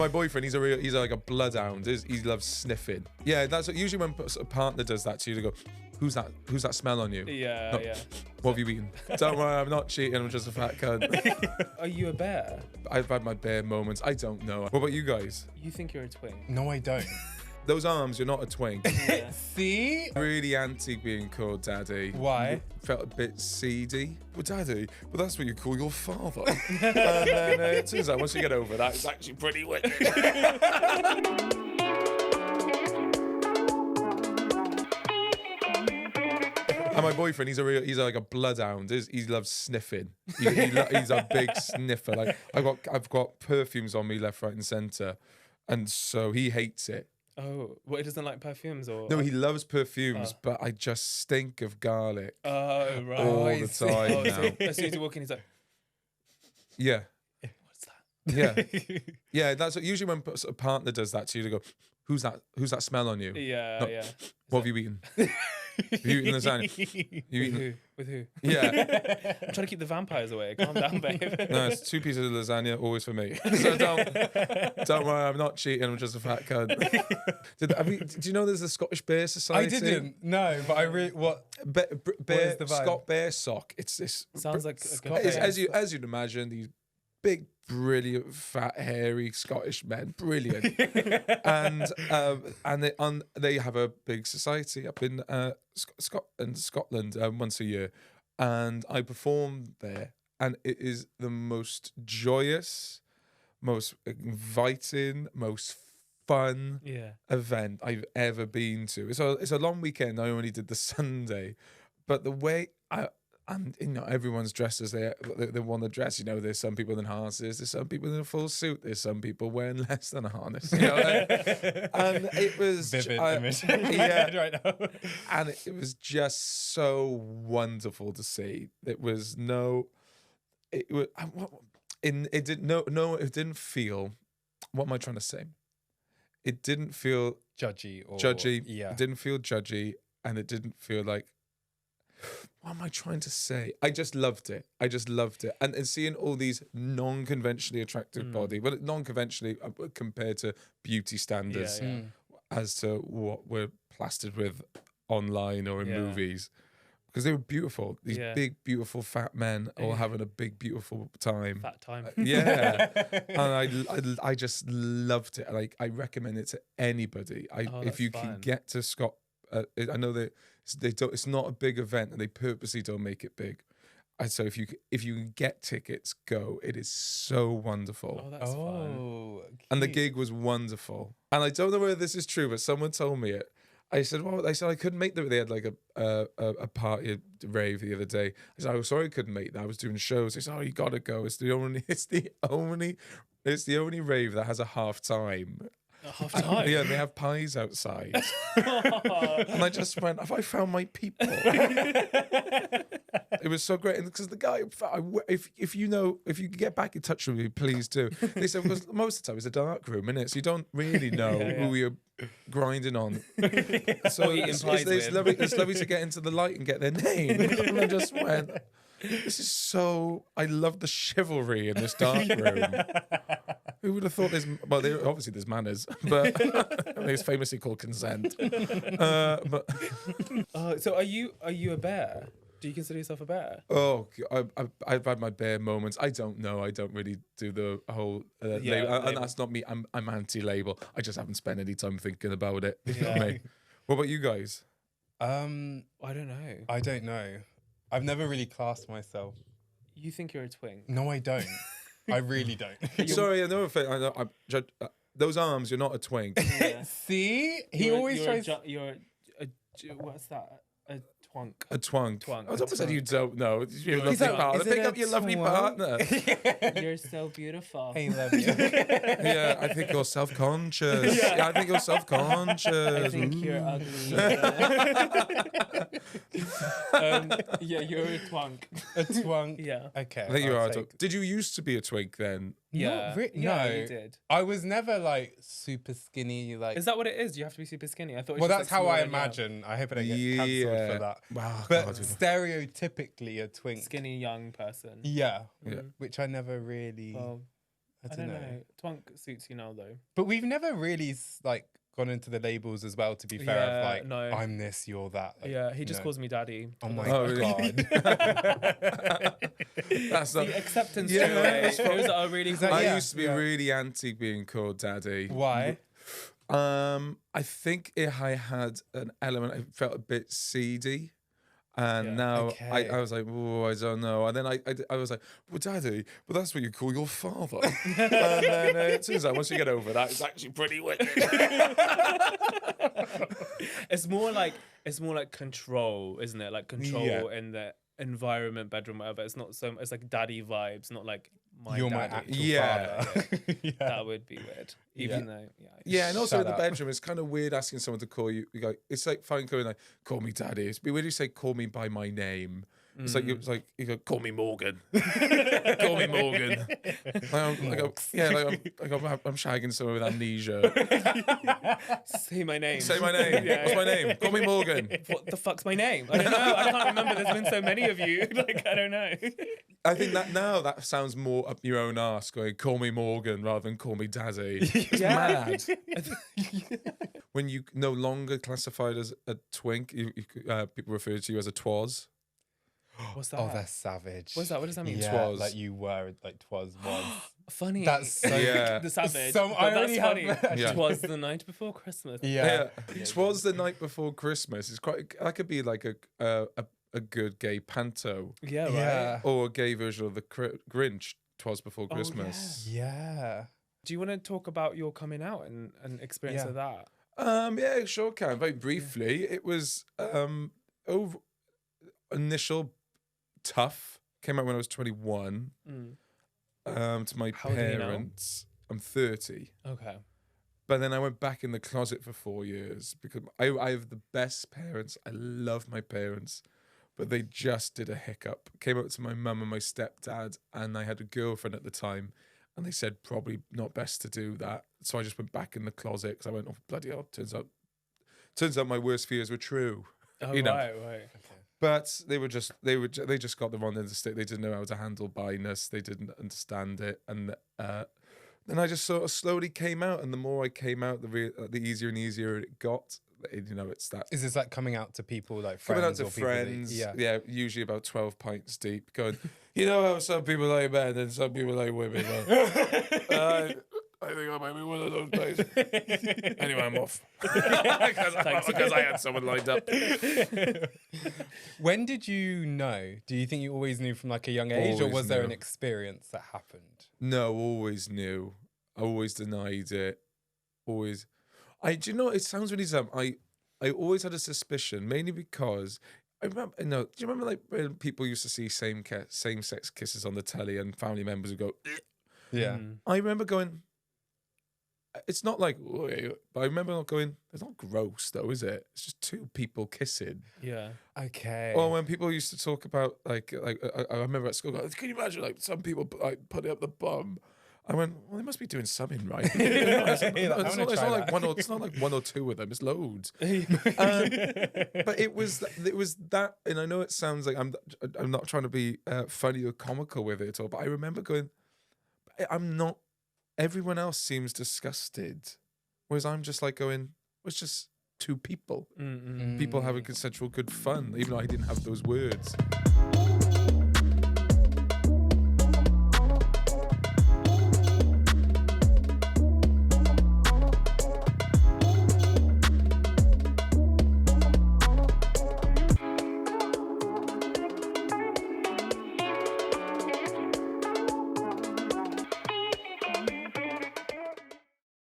My boyfriend, he's like a bloodhound. He loves sniffing. Yeah, that's usually when a partner does that to you. They go, "Who's that? Who's that smell on you?" Yeah, yeah. What have you eaten? Don't worry, I'm not cheating. I'm just a fat cunt. Are you a bear? I've had my bear moments. I don't know. What about you guys? You think you're a twink? No, I don't. Those arms, you're not a twink. Yeah. See? Really anti being called daddy. Why? Felt a bit seedy. Well, daddy, well, that's what you call your father. And then it turns out once you get over that, it's actually pretty wicked. And my boyfriend, he's like a bloodhound. He loves sniffing. He's a big sniffer. Like I've got perfumes on me left, right, and centre, and so he hates it. Oh, well, he doesn't like perfumes or? No, he loves perfumes, but I just stink of garlic Oh, right. all the see. time Oh, now. so as soon as you walk in, he's like, Yeah, what's that? yeah, yeah. That's usually when a partner does that to you. They go, "Who's that? Who's that smell on you?" Yeah, No. yeah. What have you eaten? Have you eaten lasagna? You With eaten? who? With who? Yeah. I'm trying to keep the vampires away. Calm down, babe. No, it's 2 pieces of lasagna, always for me. So don't worry, I'm not cheating. I'm just a fat cunt. Do you know there's the Scottish Bear I Society? didn't. No, but I really what? Bear, is the vibe? Scott Bear sock. It's this. Sounds like a good It's, thing. as you'd imagine, these big, brilliant, fat, hairy Scottish men, brilliant, and they have a big society up in Scotland once a year, and I performed there, and it is the most joyous, most inviting, most fun Yeah. event I've ever been to. It's a long weekend. I only did the Sunday, but the way and everyone's dressed as they want to dress. You know, there's some people in harnesses, there's some people in a full suit, there's some people wearing less than a harness. You know, and it was Vivid image in my yeah, head right now. and it was just so wonderful to see. It was it didn't feel. What am I trying to say? It didn't feel Judgy or judgy. Yeah. It didn't feel judgy, and it didn't feel like. What am I trying to say? I just loved it. And seeing all these non-conventionally attractive body, well, non-conventionally compared to beauty standards, Yeah. as to what we're plastered with online or in Yeah. movies, because they were beautiful. These Yeah. big, beautiful fat men all having a big, beautiful time. Fat time. Yeah, and I just loved it. Like I recommend it to anybody. Oh, If that's you fun. can get to I know that they don't. It's not a big event, and they purposely don't make it big. So if you can get tickets, go. It is so wonderful. Oh, that's fun. Oh, And the cute. gig was wonderful. And I don't know whether this is true, but someone told me it. I said, well, they said I couldn't make them. They had like a party, a rave the other day. I said, oh, sorry, I couldn't make that. I was doing shows. They said, oh, you gotta go. It's the only rave that has a half time. Half time. Yeah, they have pies outside. And I just went, have I found my people? It was so great, because the guy, if you get back in touch with me, please do. They said, because most of the time it's a dark room, innit? So you don't really know who you're grinding on. So it's lovely to get into the light and get their name. And I just went, this is so. I love the chivalry in this dark room. Who would have thought obviously there's manners, but it's famously called consent. But So are you a bear? Do you consider yourself a bear? I've had my bear moments. I don't know. I don't really do the whole label. And that's not me. I'm anti-label. I just haven't spent any time thinking about it. You know what I mean? What about you guys? I don't know. I don't know. I've never really classed myself. You think you're a twink? No, I don't. I really don't. Sorry, another thing. I know. Those arms, you're not a twink. Yeah. See? He You're- always you're tries... you're what's that? A twunk. A twunk. Twunk. I was said you don't know. Your lovely Is that- partner. is it Pick a up your lovely twunk? partner. You're so beautiful. I love you. Yeah, I think you're self-conscious. Yeah, I think you're self-conscious. I think you're ugly. Yeah, you're a twunk. A twunk. Yeah. Okay. I think you I'll are. take- Did you used to be a twink then? Yeah. No. you did. I was never like super skinny. Like, Is that what it is? You have to be super skinny. I thought. It was well, just, that's like, how I small and young. imagine. I hope I don't get cancelled for that. Wow. But God, stereotypically, a twink. Skinny young person. Yeah. Yeah. Which I never really. Well, I don't know. Twink suits you now, though. But we've never really like gone into the labels as well. To be fair, of like no. I'm this, you're that. Like, Yeah, he just calls me daddy. Oh my really? god. That's not. The acceptance Yeah, to it. that's Those are really cool. I Yeah, used to be really anti being called daddy. Why? I think I had an element. I felt a bit seedy. And now I was like, oh, I don't know. And then I was like, well, daddy, but that's what you call your father. And then it turns out once you get over that, it's actually pretty wicked. It's more like control, isn't it? Like control in the environment, bedroom, whatever. It's not so. It's like daddy vibes, not like You're daddy. my actual Yeah. father. Yeah. That would be weird. Even though, Yeah, and also Shut in the up. bedroom, it's kind of weird asking someone to call you. You go, it's like fine going like, call me daddy. It's weird you say call me by my name. It's like you go, call me Morgan. Call me Morgan. I'm shagging someone with amnesia. Say my name. Say my name. What's my name? Call me Morgan. What the fuck's my name? I don't know. I can't remember. There's been so many of you. Like, I don't know. I think that now that sounds more up your own arse going, call me Morgan rather than call me daddy. It's mad. When you no longer classified as a twink, people refer to you as a twas. What's that? Oh, they're savage. What's that? What does that mean? Yeah, Twas. like you were, like twas was. Funny. That's so Yeah. The savage. So but I that's already have funny. that. Yeah. Twas the night before Christmas. Yeah. Twas the night before Christmas. It's quite. That could be like a good gay panto Yeah, right. Yeah. or a gay version of the Grinch. Twas before Christmas. Yeah. Do you want to talk about your coming out and experience Yeah. of that? Yeah, sure can. Very briefly, it was over initial tough. Came out when I was 21. To my How old are you now? parents. I'm 30. Okay. But then I went back in the closet for 4 years because I have the best parents. I love my parents, but they just did a hiccup. Came up to my mum and my stepdad, and I had a girlfriend at the time, and they said probably not best to do that. So I just went back in the closet because I went, oh bloody hell! Turns out my worst fears were true. Oh, You know. right. But they just got the wrong end of the stick. They didn't know how to handle bi-ness. They didn't understand it, and then I just sort of slowly came out. And the more I came out, the easier and easier it got. It's that Is this like coming out to people like friends? coming out to or people that- friends. yeah. Usually about 12 pints deep. Going, how some people like men and some people like women. I think I might be one of those guys. Anyway, I'm off because I had someone lined up. When did you know? Do you think you always knew from like a young age, or Always was there an knew. experience that happened? No, always knew. I always denied it. Always. Do you know, it sounds really dumb. I always had a suspicion, mainly because I remember, do you remember like when people used to see same-sex kisses on the telly and family members would go, "Ugh." Yeah. I remember going, it's not like, "Oi," but I remember not going, it's not gross though, is it? It's just two people kissing. Yeah. Okay. Or when people used to talk about I remember at school, going, can you imagine like some people like putting up the bum? I went, well, they must be doing something right. It's not like one or two of them. It's loads. But it was that, and I know it sounds like I'm not trying to be funny or comical with it at all. But I remember going, I'm not. Everyone else seems disgusted, whereas I'm just like going, it's just two people. People having consensual good fun, even though I didn't have those words.